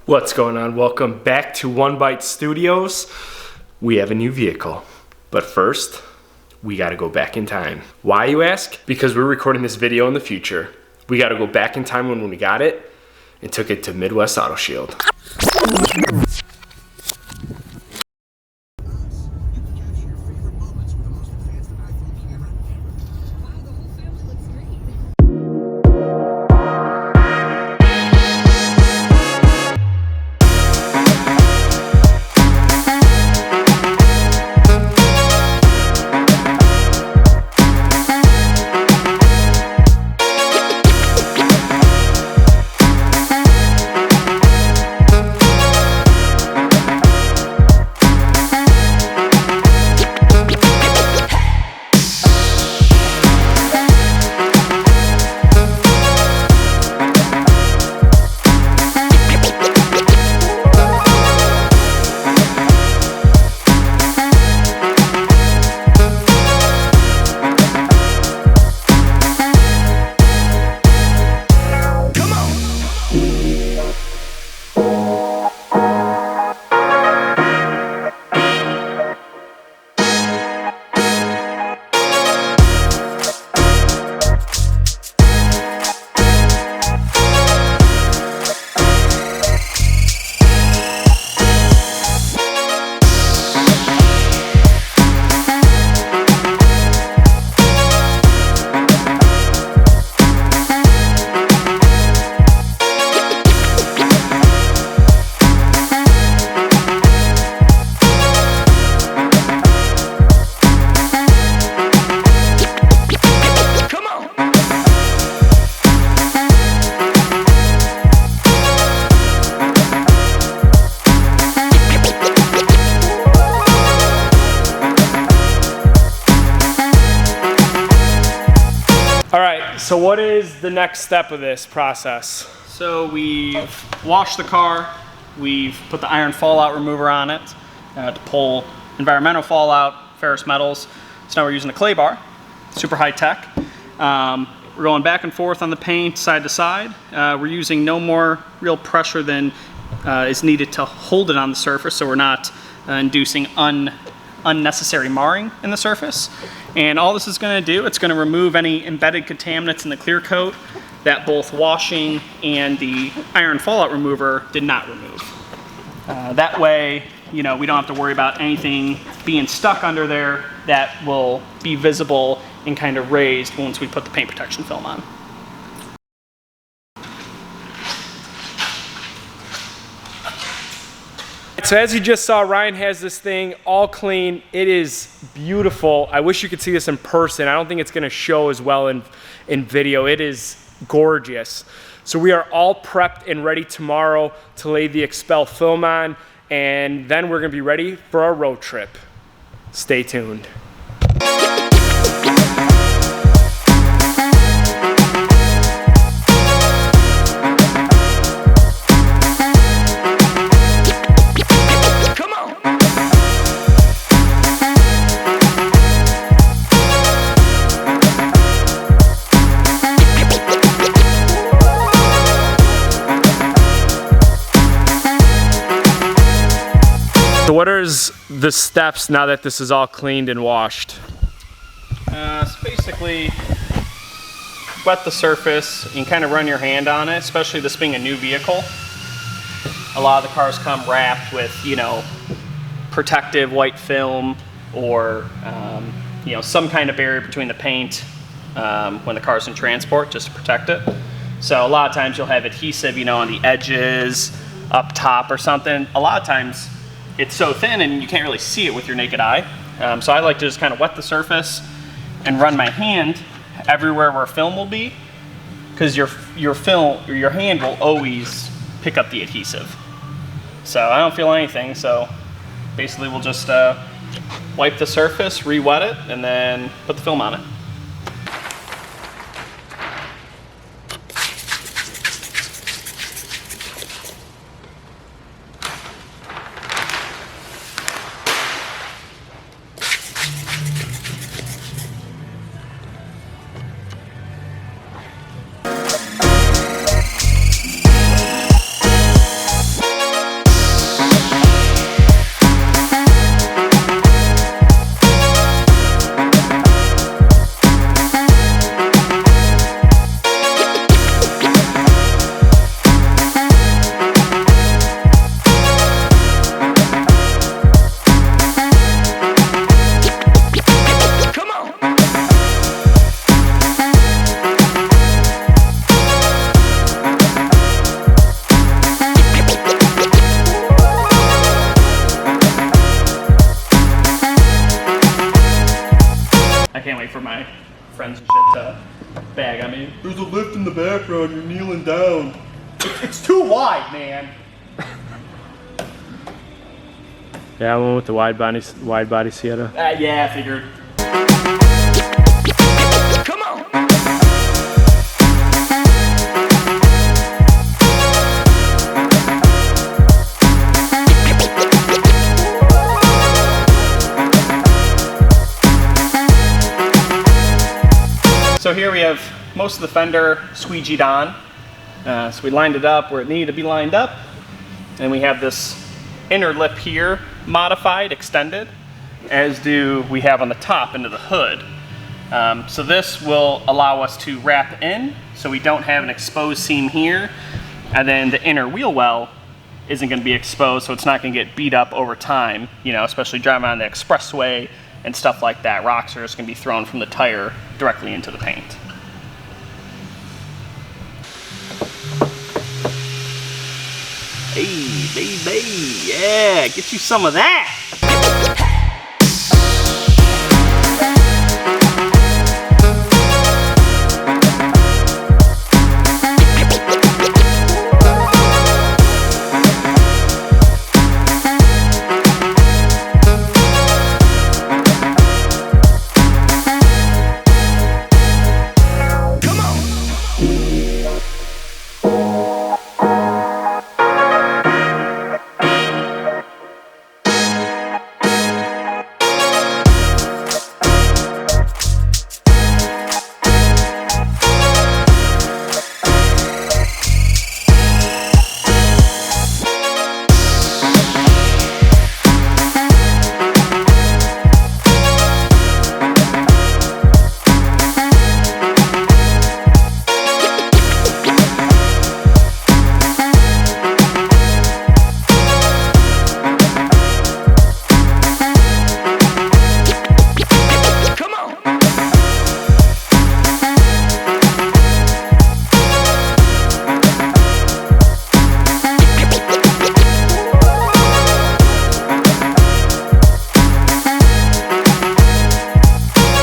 What's going on? Welcome back to Onebite Studios. We have a new vehicle, but first, we gotta go back in time. Why, you ask? Because we're recording this video in the future. We gotta go back in time when we got it and took it to Midwest Auto Shield. So what is the next step of this process? So we've washed the car, we've put the iron fallout remover on it to pull environmental fallout, ferrous metals. So now we're using a clay bar, super high tech. We're going back and forth on the paint, side to side. We're using no more real pressure than is needed to hold it on the surface, so we're not inducing unnecessary marring in the surface. And all this is going to do, it's going to remove any embedded contaminants in the clear coat that both washing and the iron fallout remover did not remove. That way, you know, we don't have to worry about anything being stuck under there that will be visible and kind of raised once we put the paint protection film on. So as you just saw, Ryan has this thing all clean. It is beautiful. I wish you could see this in person. I don't think it's gonna show as well in video. It is gorgeous. So we are all prepped and ready tomorrow to lay the XPEL film on, and then we're gonna be ready for our road trip. Stay tuned. So what are the steps now that this is all cleaned and washed? So basically, wet the surface and kind of run your hand on it, especially this being a new vehicle. A lot of the cars come wrapped with, you know, protective white film or, you know, some kind of barrier between the paint when the car's in transport just to protect it. So a lot of times you'll have adhesive, you know, on the edges, up top or something. A lot of times it's so thin and you can't really see it with your naked eye. So I like to just kind of wet the surface and run my hand everywhere where film will be, because your hand will always pick up the adhesive. So I don't feel anything, so basically we'll just wipe the surface, re-wet it, and then put the film on it. can't wait for my friends and shit to bag on me. There's a lift in the background, you're kneeling down. It's too wide, man. Yeah, I went with the wide body Sienna. Yeah, I figured. Come on. So here we have most of the fender squeegeed on. So we lined it up where it needed to be lined up. And we have this inner lip here modified, extended, as do we have on the top into the hood. So this will allow us to wrap in so we don't have an exposed seam here. And then the inner wheel well isn't going to be exposed, so it's not going to get beat up over time, you know, especially driving on the expressway and stuff like that. Rocks are just going to be thrown from the tire directly into the paint. Hey, baby, yeah, get you some of that.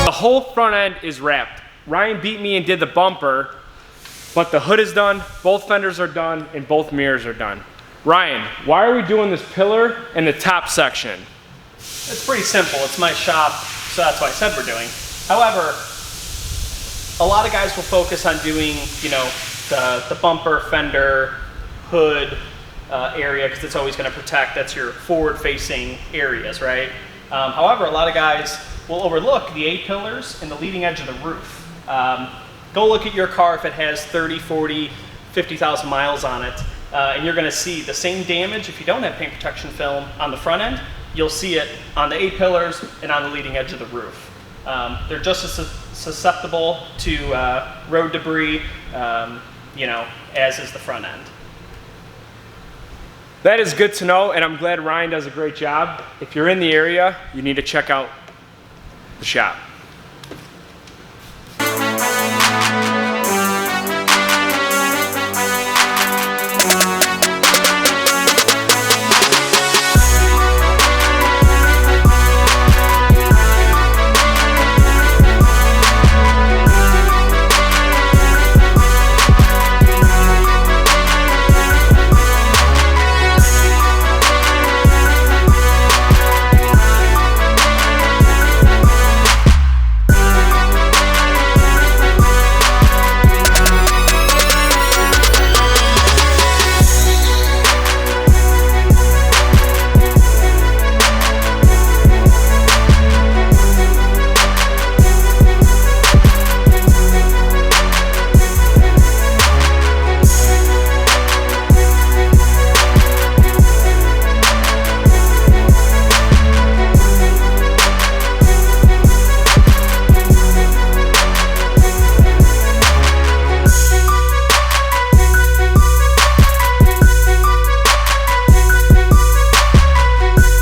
The whole front end is wrapped. Ryan beat me and did the bumper, but the hood is done, both fenders are done, and both mirrors are done. Ryan, why are we doing this pillar in the top section? It's pretty simple. It's my shop, so that's what I said we're doing. However, a lot of guys will focus on doing, you know, the bumper, fender, hood area, because it's always going to protect. That's your forward-facing areas, right? However, a lot of guys will overlook the A-pillars and the leading edge of the roof. Go look at your car if it has 30, 40, 50,000 miles on it, and you're going to see the same damage if you don't have paint protection film on the front end. You'll see it on the A-pillars and on the leading edge of the roof. They're just as susceptible to road debris, you know, as is the front end. That is good to know, and I'm glad Ryan does a great job. If you're in the area, you need to check out the shop.